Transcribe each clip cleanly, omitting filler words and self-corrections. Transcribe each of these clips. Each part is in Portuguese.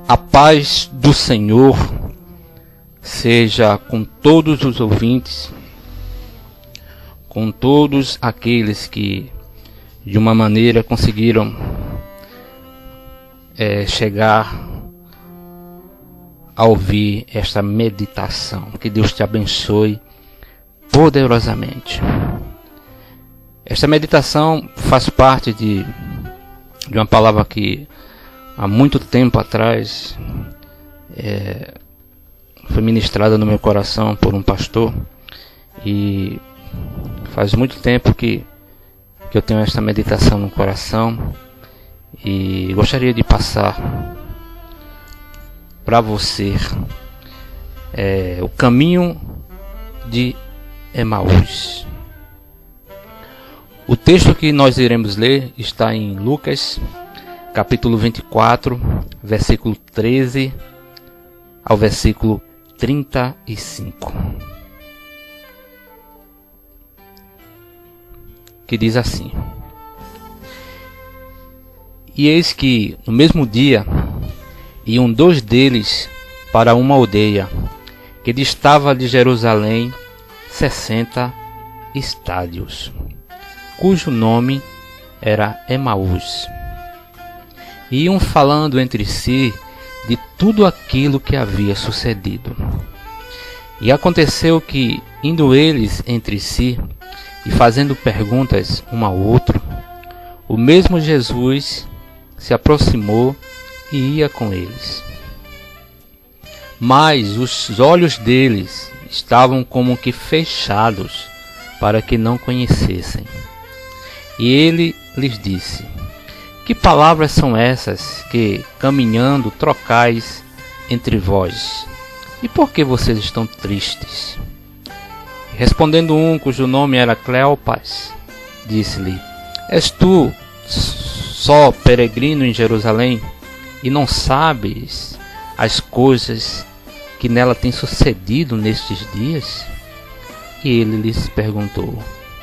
A paz do Senhor seja com todos os ouvintes, com todos aqueles que de uma maneira conseguiram chegar a ouvir esta meditação. Que Deus te abençoe poderosamente. Esta meditação faz parte de uma palavra que há muito tempo atrás foi ministrada no meu coração por um pastor, e faz muito tempo que eu tenho esta meditação no coração, e gostaria de passar para você o caminho de Emaús. O texto que nós iremos ler está em Lucas capítulo 24, versículo 13 ao versículo 35, que diz assim: E eis que no mesmo dia iam dois deles para uma aldeia que distava de Jerusalém 60 estádios, cujo nome era Emaús. Iam falando entre si de tudo aquilo que havia sucedido. E aconteceu que, indo eles entre si e fazendo perguntas um ao outro, o mesmo Jesus se aproximou e ia com eles. Mas os olhos deles estavam como que fechados, para que não conhecessem. E ele lhes disse: Que palavras são essas que, caminhando, trocais entre vós? E por que vocês estão tristes? Respondendo um, cujo nome era Cleopas, disse-lhe: És tu só peregrino em Jerusalém, e não sabes as coisas que nela têm sucedido nestes dias? E ele lhes perguntou: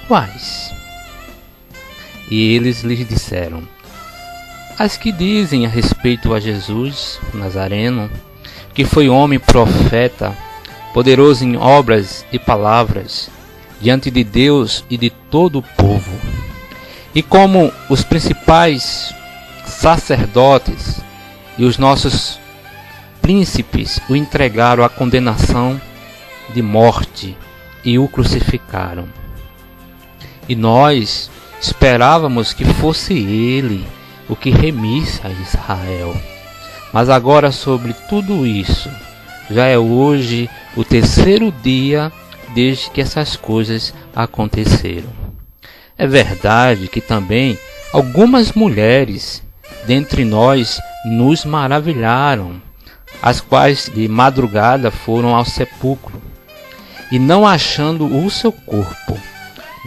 Quais? E eles lhes disseram: As que dizem a respeito a Jesus Nazareno, que foi homem profeta, poderoso em obras e palavras, diante de Deus e de todo o povo. E como os principais sacerdotes e os nossos príncipes o entregaram à condenação de morte e o crucificaram. E nós esperávamos que fosse ele o que remisse a Israel. Mas agora, sobre tudo isso, já é hoje o terceiro dia desde que essas coisas aconteceram. É verdade que também algumas mulheres dentre nós nos maravilharam, as quais de madrugada foram ao sepulcro, e não achando o seu corpo,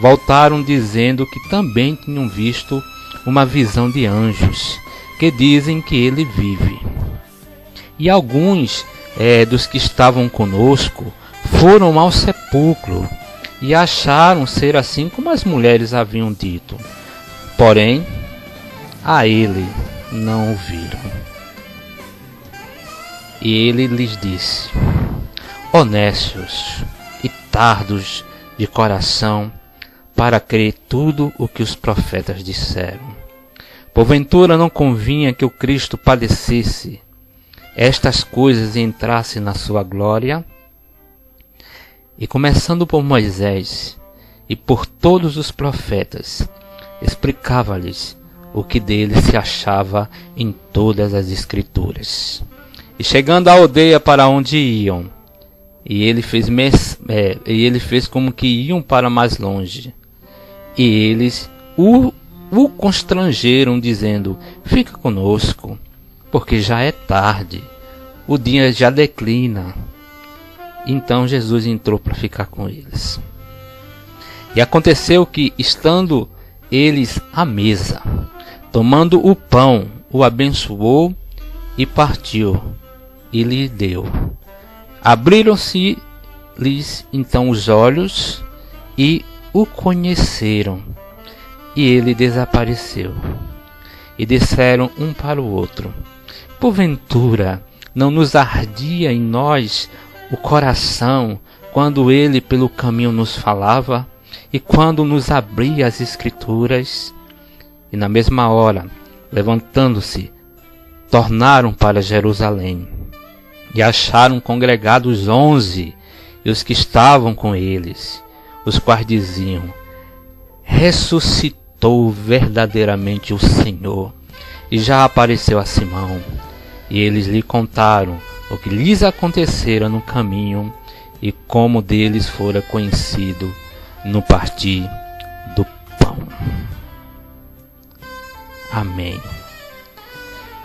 voltaram dizendo que também tinham visto uma visão de anjos, que dizem que ele vive. E alguns dos que estavam conosco foram ao sepulcro e acharam ser assim como as mulheres haviam dito, porém a ele não o viram. E ele lhes disse: Honestos e tardos de coração para crer tudo o que os profetas disseram. Porventura não convinha que o Cristo padecesse estas coisas e entrasse na sua glória? E começando por Moisés e por todos os profetas, explicava-lhes o que dele se achava em todas as Escrituras. E chegando à aldeia para onde iam, e ele fez como que iam para mais longe, e eles o constrangeram, dizendo: Fica conosco, porque já é tarde, o dia já declina. Então Jesus entrou para ficar com eles. E aconteceu que, estando eles à mesa, tomando o pão, o abençoou e partiu, e lhe deu. Abriram-se-lhes então os olhos e o conheceram, e ele desapareceu. E disseram um para o outro: Porventura não nos ardia em nós o coração quando ele pelo caminho nos falava e quando nos abria as Escrituras? E na mesma hora, levantando-se, tornaram para Jerusalém e acharam congregados 11 e os que estavam com eles, os quais diziam: ressuscitou verdadeiramente o Senhor e já apareceu a Simão. E eles lhe contaram o que lhes acontecera no caminho e como deles fora conhecido no partir do pão. Amém.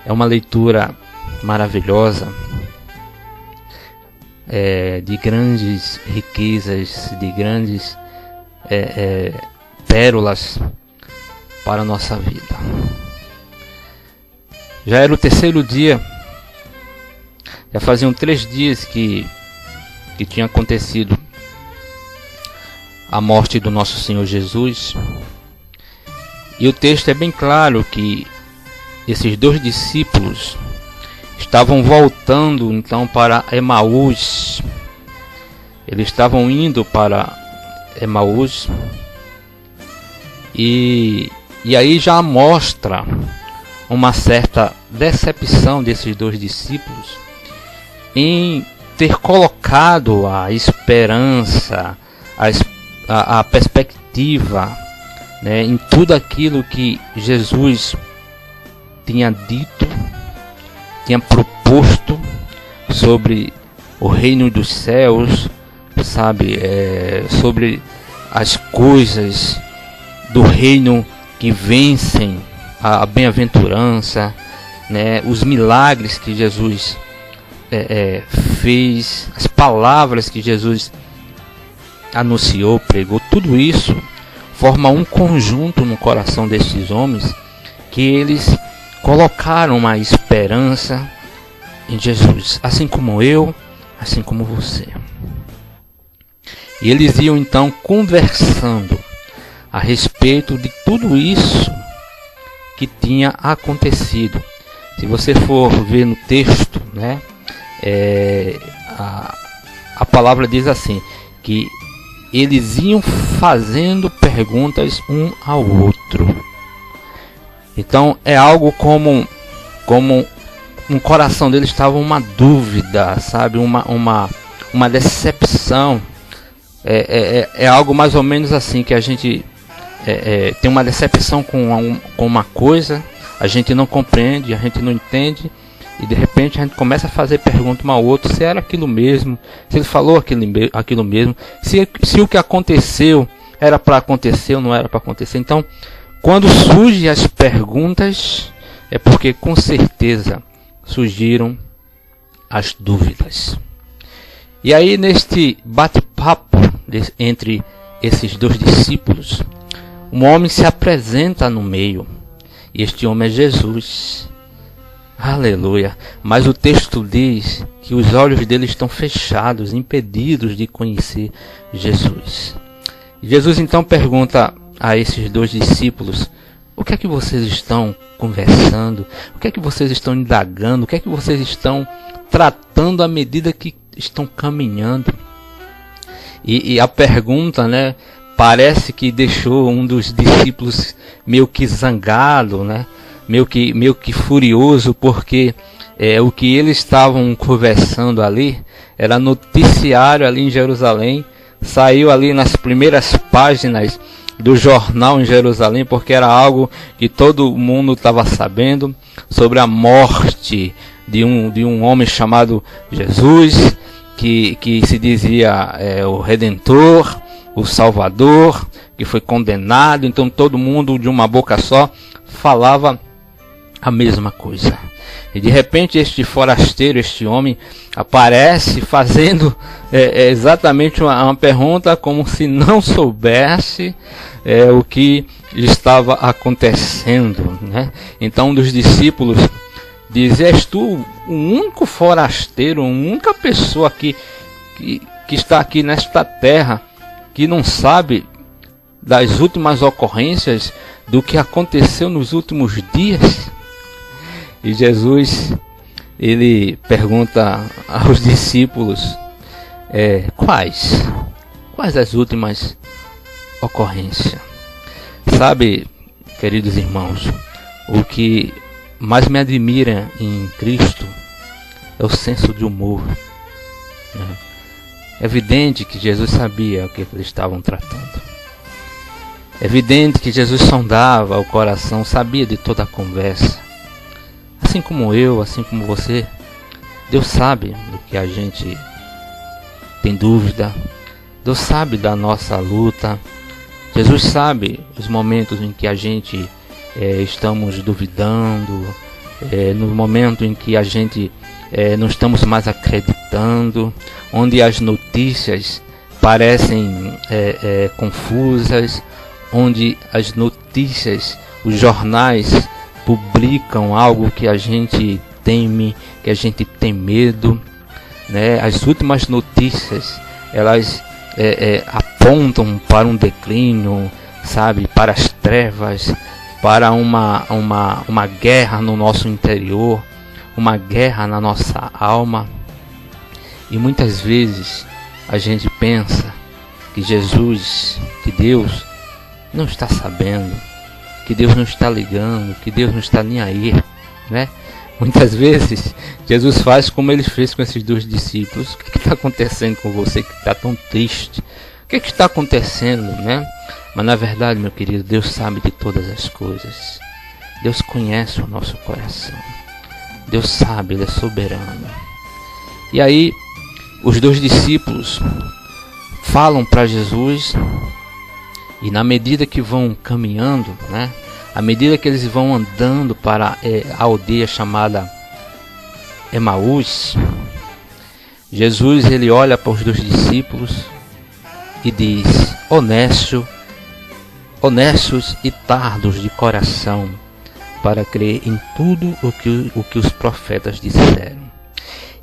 É uma leitura maravilhosa, de grandes riquezas, de grandes pérolas para a nossa vida. Já era o terceiro dia, já faziam 3 dias que tinha acontecido a morte do nosso Senhor Jesus. E o texto é bem claro que esses 2 discípulos estavam voltando então para Emaús. Eles estavam indo para Emaús. E aí já mostra uma certa decepção desses 2 discípulos em ter colocado a esperança, a perspectiva, né, em tudo aquilo que Jesus tinha dito, tinha proposto sobre o reino dos céus, sabe, sobre as coisas do reino que vencem a bem-aventurança, né, os milagres que Jesus fez, as palavras que Jesus anunciou, pregou, tudo isso forma um conjunto no coração desses homens, que eles colocaram uma esperança em Jesus, assim como eu, assim como você. E eles iam então conversando a respeito de tudo isso que tinha acontecido. Se você for ver no texto, né, a palavra diz assim, que eles iam fazendo perguntas um ao outro. Então é algo como um coração deles estava uma dúvida, sabe, uma decepção. É algo mais ou menos assim, que a gente tem uma decepção com uma coisa, a gente não compreende, a gente não entende, e de repente a gente começa a fazer pergunta um ao outro se era aquilo mesmo, se ele falou aquilo mesmo, se o que aconteceu era para acontecer ou não era para acontecer. Então, quando surgem as perguntas, é porque com certeza surgiram as dúvidas. E aí, neste bate-papo entre esses 2 discípulos, um homem se apresenta no meio, e este homem é Jesus. Aleluia! Mas o texto diz que os olhos dele estão fechados, impedidos de conhecer Jesus. Jesus então pergunta a esses 2 discípulos: o que é que vocês estão conversando? O que é que vocês estão indagando? O que é que vocês estão tratando à medida que estão caminhando? E a pergunta, né, parece que deixou um dos discípulos meio que zangado, né, meio que furioso, porque o que eles estavam conversando ali era noticiário ali em Jerusalém. Saiu ali nas primeiras páginas do jornal em Jerusalém, porque era algo que todo mundo estava sabendo sobre a morte de um homem chamado Jesus, que se dizia o Redentor, o Salvador, que foi condenado. Então todo mundo de uma boca só falava a mesma coisa. E de repente este forasteiro, este homem, aparece fazendo exatamente uma pergunta, como se não soubesse o que estava acontecendo, né? Então um dos discípulos diz: és tu o único forasteiro, a única pessoa aqui que está aqui nesta terra que não sabe das últimas ocorrências, do que aconteceu nos últimos dias? E Jesus ele pergunta aos discípulos quais as últimas ocorrências. Sabe, queridos irmãos, o que mais me admira em Cristo é o senso de humor. É evidente que Jesus sabia o que eles estavam tratando. É evidente que Jesus sondava o coração, sabia de toda a conversa. Assim como eu, assim como você, Deus sabe do que a gente tem dúvida. Deus sabe da nossa luta. Jesus sabe os momentos em que a gente estamos duvidando, no momento em que a gente não estamos mais acreditando, onde as notícias parecem confusas, onde as notícias, os jornais publicam algo que a gente teme, que a gente tem medo, né? As últimas notícias, elas apontam para um declínio, sabe, para as trevas, para uma guerra no nosso interior, uma guerra na nossa alma. E muitas vezes a gente pensa que Jesus, que Deus não está sabendo, que Deus não está ligando, que Deus não está nem aí, né? Muitas vezes Jesus faz como ele fez com esses dois discípulos. O que está acontecendo com você que está tão triste? O que está acontecendo, né? Mas na verdade, meu querido, Deus sabe de todas as coisas. Deus conhece o nosso coração. Deus sabe, Ele é soberano. E aí, os dois discípulos falam para Jesus, e na medida que vão caminhando, né? À medida que eles vão andando para a aldeia chamada Emaús, Jesus ele olha para os dois discípulos e diz: honestos e tardos de coração, para crer em tudo o que os profetas disseram.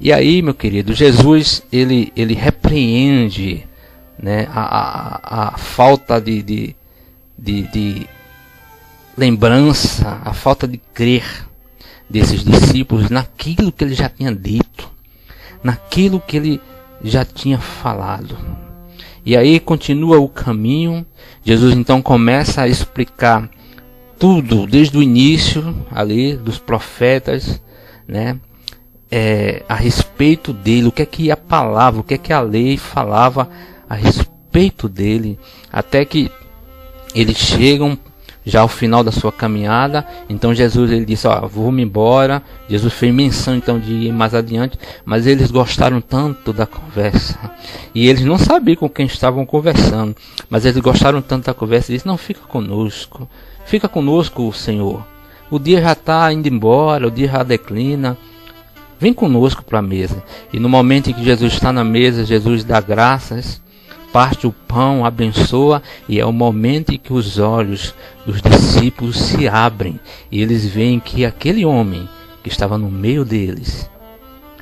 E aí, meu querido, Jesus ele repreende, né, a falta de lembrança, a falta de crer desses discípulos naquilo que ele já tinha dito, naquilo que ele já tinha falado. E aí continua o caminho. Jesus então começa a explicar tudo desde o início ali dos profetas, né? A respeito dele, o que é que a palavra, o que é que a lei falava a respeito dele, até que eles chegam já ao final da sua caminhada. Então Jesus ele disse: vou-me embora. Jesus fez menção então de ir mais adiante, mas eles gostaram tanto da conversa, e eles não sabiam com quem estavam conversando, mas eles gostaram tanto da conversa e disse: não, fica conosco, Senhor, o dia já está indo embora, o dia já declina, vem conosco para a mesa. E no momento em que Jesus está na mesa, Jesus dá graças, parte o pão, abençoa, e é o momento em que os olhos dos discípulos se abrem e eles veem que aquele homem que estava no meio deles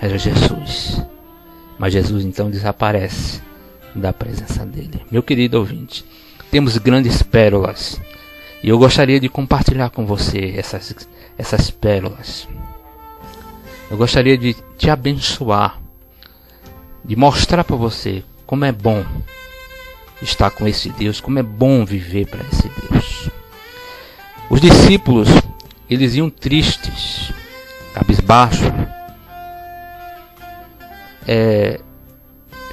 era Jesus. Mas Jesus então desaparece da presença dele. Meu querido ouvinte, temos grandes pérolas e eu gostaria de compartilhar com você essas pérolas. Eu gostaria de te abençoar, de mostrar para você como é bom estar com esse Deus, como é bom viver para esse Deus. Os discípulos, eles iam tristes, cabisbaixos,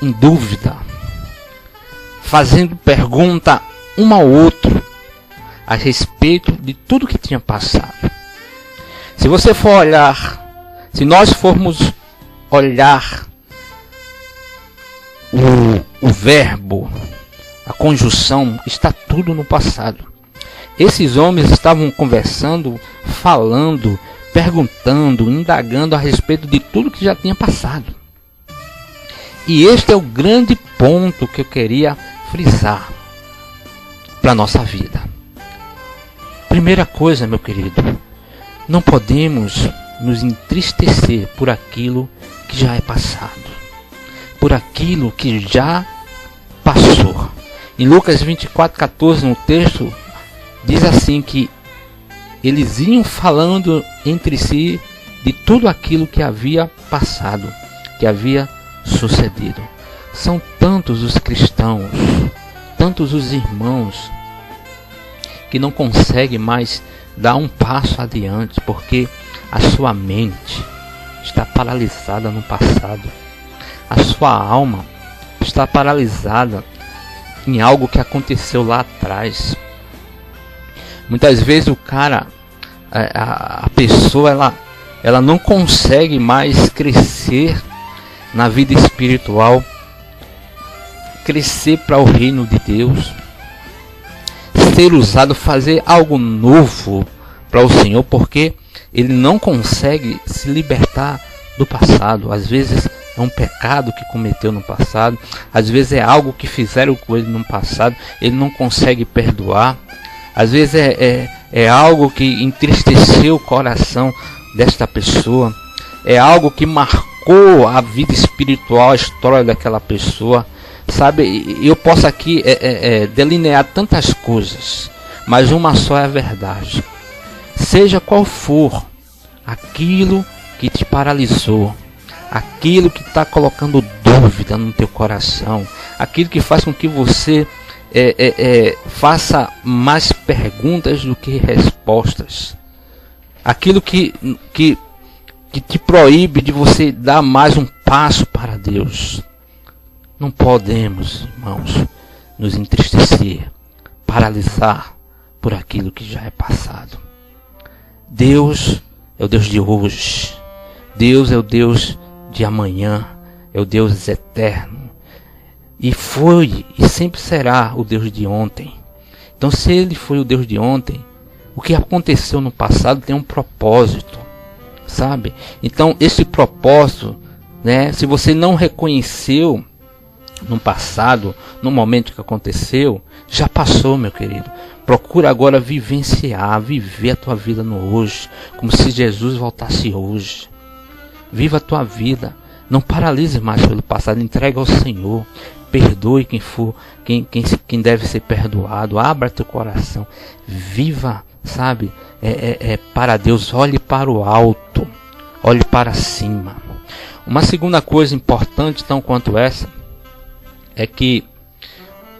em dúvida, fazendo pergunta um ao outro a respeito de tudo que tinha passado. Se você for olhar, se nós formos olhar o verbo, a conjunção, está tudo no passado. Esses homens estavam conversando, falando, perguntando, indagando a respeito de tudo que já tinha passado. E este é o grande ponto que eu queria frisar para a nossa vida. Primeira coisa, meu querido, não podemos nos entristecer por aquilo que já é passado, por aquilo que já passou. Em Lucas 24:14, no texto, diz assim que eles iam falando entre si de tudo aquilo que havia passado, que havia sucedido. São tantos os cristãos, tantos os irmãos que não conseguem mais dar um passo adiante, porque a sua mente está paralisada no passado. A sua alma está paralisada em algo que aconteceu lá atrás. Muitas vezes o cara, a pessoa, ela não consegue mais crescer na vida espiritual, crescer para o reino de Deus, ser usado, fazer algo novo para o Senhor, porque ele não consegue se libertar do passado. Às vezes é um pecado que cometeu no passado, às vezes é algo que fizeram com ele no passado, ele não consegue perdoar. Às vezes é algo que entristeceu o coração desta pessoa, é algo que marcou a vida espiritual, a história daquela pessoa. Sabe, eu posso aqui delinear tantas coisas, mas uma só é a verdade. Seja qual for aquilo que te paralisou, aquilo que está colocando dúvida no teu coração, aquilo que faz com que você faça mais perguntas do que respostas, aquilo que te proíbe de você dar mais um passo para Deus. Não podemos, irmãos, nos entristecer, paralisar por aquilo que já é passado. Deus é o Deus de hoje. Deus é o Deus de amanhã. É o Deus eterno. E foi e sempre será o Deus de ontem. Então, se Ele foi o Deus de ontem, o que aconteceu no passado tem um propósito, sabe? Então, esse propósito, né, se você não reconheceu no passado, no momento que aconteceu, já passou, meu querido. Procura agora vivenciar, viver a tua vida no hoje, como se Jesus voltasse hoje. Viva a tua vida, não paralise mais pelo passado, entrega ao Senhor, perdoe quem deve ser perdoado, abra teu coração, viva, sabe, para Deus, olhe para o alto, olhe para cima. Uma segunda coisa importante, tão quanto essa, é que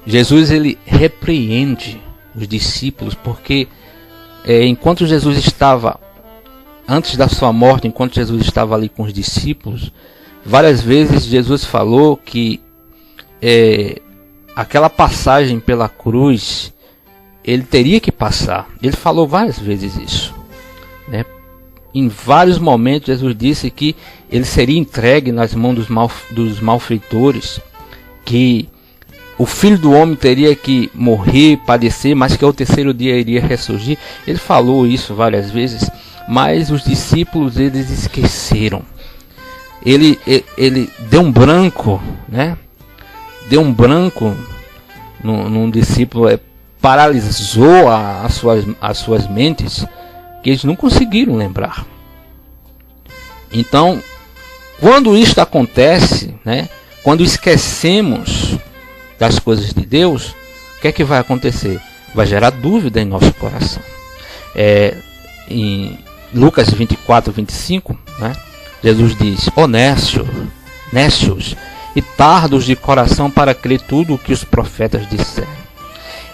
Jesus ele repreende os discípulos, porque enquanto Jesus estava, antes da sua morte, enquanto Jesus estava ali com os discípulos, várias vezes Jesus falou que aquela passagem pela cruz, ele teria que passar. Ele falou várias vezes isso, né? Em vários momentos Jesus disse que ele seria entregue nas mãos dos malfeitores, que o Filho do Homem teria que morrer, padecer, mas que ao terceiro dia iria ressurgir. Ele falou isso várias vezes, mas os discípulos eles esqueceram. Ele deu um branco, né? Deu um branco num discípulo, paralisou as suas mentes, que eles não conseguiram lembrar. Então, quando isto acontece, né? Quando esquecemos das coisas de Deus, o que é que vai acontecer? Vai gerar dúvida em nosso coração. Em Lucas 24, 25, né? Jesus diz: ó nécios e tardos de coração para crer tudo o que os profetas disseram.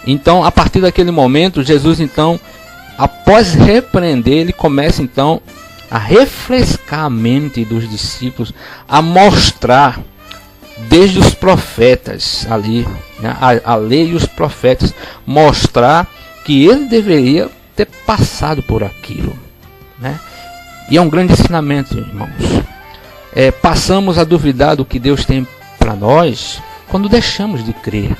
Então, a partir daquele momento, Jesus, então, após repreender, ele começa então a refrescar a mente dos discípulos, a mostrar desde os profetas ali, né, a lei e os profetas, mostrar que ele deveria ter passado por aquilo, né? E é um grande ensinamento, irmãos. Passamos a duvidar do que Deus tem para nós quando deixamos de crer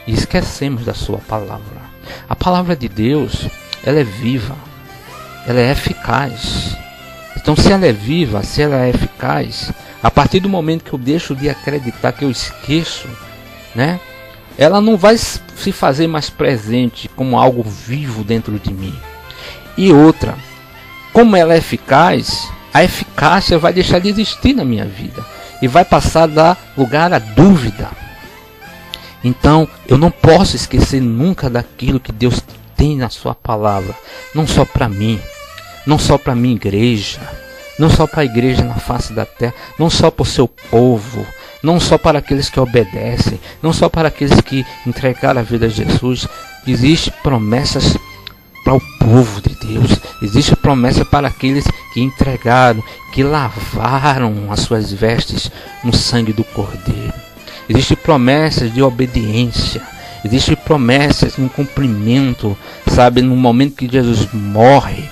e esquecemos da sua palavra. A palavra de Deus, ela é viva, ela é eficaz. Então, se ela é viva, se ela é eficaz, a partir do momento que eu deixo de acreditar, que eu esqueço, né, ela não vai se fazer mais presente como algo vivo dentro de mim. E outra, como ela é eficaz, a eficácia vai deixar de existir na minha vida e vai passar a dar lugar à dúvida. Então, eu não posso esquecer nunca daquilo que Deus tem na sua palavra, não só para mim, não só para minha igreja, não só para a igreja na face da terra, não só para o seu povo, não só para aqueles que obedecem, não só para aqueles que entregaram a vida a Jesus. Existem promessas para o povo de Deus, existe promessa para aqueles que entregaram, que lavaram as suas vestes no sangue do Cordeiro. Existem promessas de obediência, existem promessas no cumprimento, sabe? No momento que Jesus morre,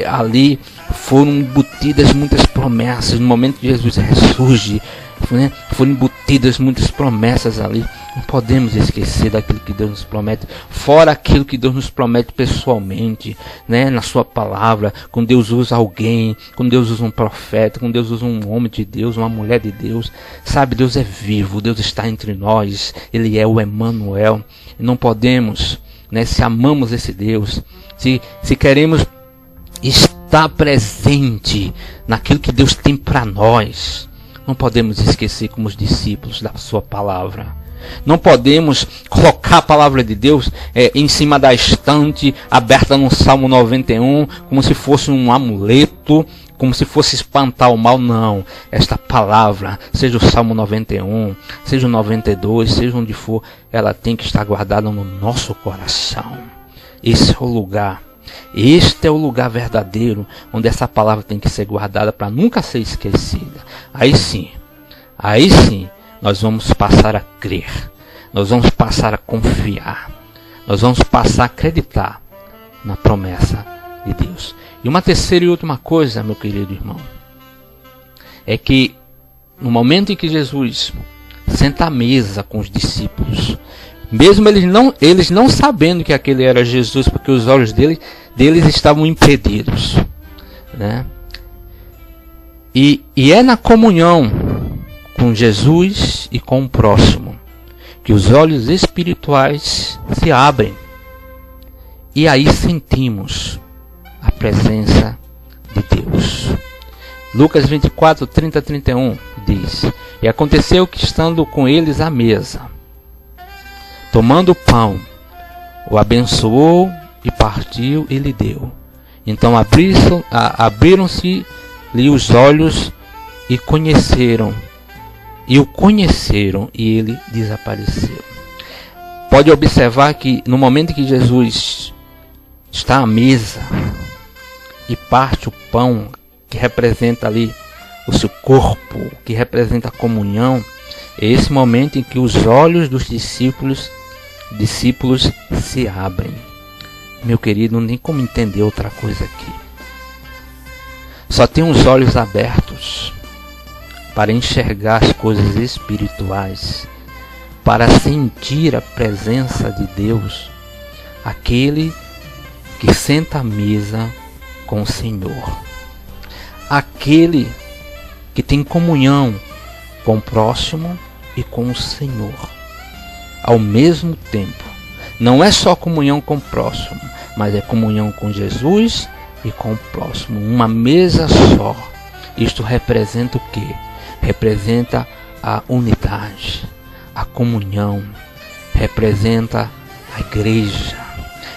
ali foram embutidas muitas promessas. No momento que Jesus ressurge, né, foram embutidas muitas promessas ali. Não podemos esquecer daquilo que Deus nos promete, fora aquilo que Deus nos promete pessoalmente, né, na sua palavra, quando Deus usa alguém, quando Deus usa um profeta, quando Deus usa um homem de Deus, uma mulher de Deus. Sabe, Deus é vivo, Deus está entre nós, Ele é o Emanuel. E não podemos, né, se amamos esse Deus, se queremos estar presente naquilo que Deus tem para nós, não podemos esquecer como os discípulos da sua palavra. Não podemos colocar a palavra de Deus em cima da estante, aberta no Salmo 91, como se fosse um amuleto, como se fosse espantar o mal. Não, esta palavra, seja o Salmo 91, seja o 92, seja onde for, ela tem que estar guardada no nosso coração. Esse é o lugar. Este é o lugar verdadeiro onde essa palavra tem que ser guardada para nunca ser esquecida. Aí sim, nós vamos passar a crer, nós vamos passar a confiar, nós vamos passar a acreditar na promessa de Deus. E uma terceira e última coisa, meu querido irmão, é que no momento em que Jesus senta à mesa com os discípulos, mesmo eles não sabendo que aquele era Jesus, porque os olhos deles estavam impedidos, né? E é na comunhão com Jesus e com o próximo que os olhos espirituais se abrem, e aí sentimos a presença de Deus. Lucas 24, 30 a 31 diz: E aconteceu que, estando com eles à mesa, tomando o pão, o abençoou e partiu e lhe deu. Então abriram-se-lhe os olhos e o conheceram, e ele desapareceu. Pode observar que no momento em que Jesus está à mesa e parte o pão, que representa ali o seu corpo, que representa a comunhão, é esse momento em que os olhos dos discípulos se abrem. Meu querido, não tem como entender outra coisa aqui. Só tem os olhos abertos para enxergar as coisas espirituais, para sentir a presença de Deus, aquele que senta à mesa com o Senhor, aquele que tem comunhão com o próximo e com o Senhor ao mesmo tempo. Não é só comunhão com o próximo, mas é comunhão com Jesus e com o próximo, uma mesa só. Isto representa o quê? Representa a unidade, a comunhão, representa a igreja,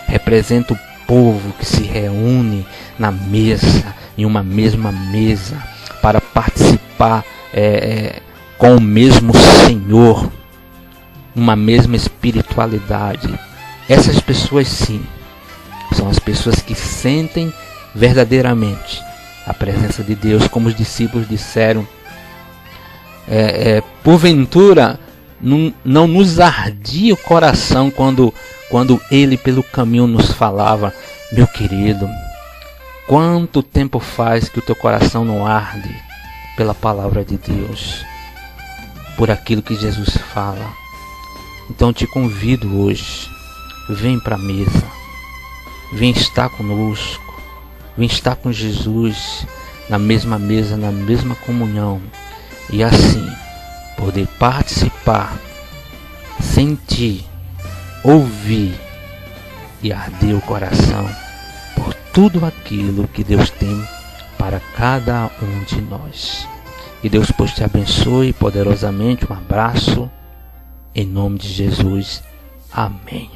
representa o povo que se reúne na mesa, em uma mesma mesa, para participar com o mesmo Senhor, uma mesma espiritualidade. Essas pessoas, sim, são as pessoas que sentem verdadeiramente a presença de Deus, como os discípulos disseram. Porventura não nos ardia o coração quando ele pelo caminho nos falava: meu querido, quanto tempo faz que o teu coração não arde pela palavra de Deus, por aquilo que Jesus fala? Então te convido hoje, vem para a mesa, vem estar conosco, vem estar com Jesus na mesma mesa, na mesma comunhão, e assim poder participar, sentir, ouvir e arder o coração por tudo aquilo que Deus tem para cada um de nós. Que Deus pois te abençoe poderosamente. Um abraço em nome de Jesus. Amém.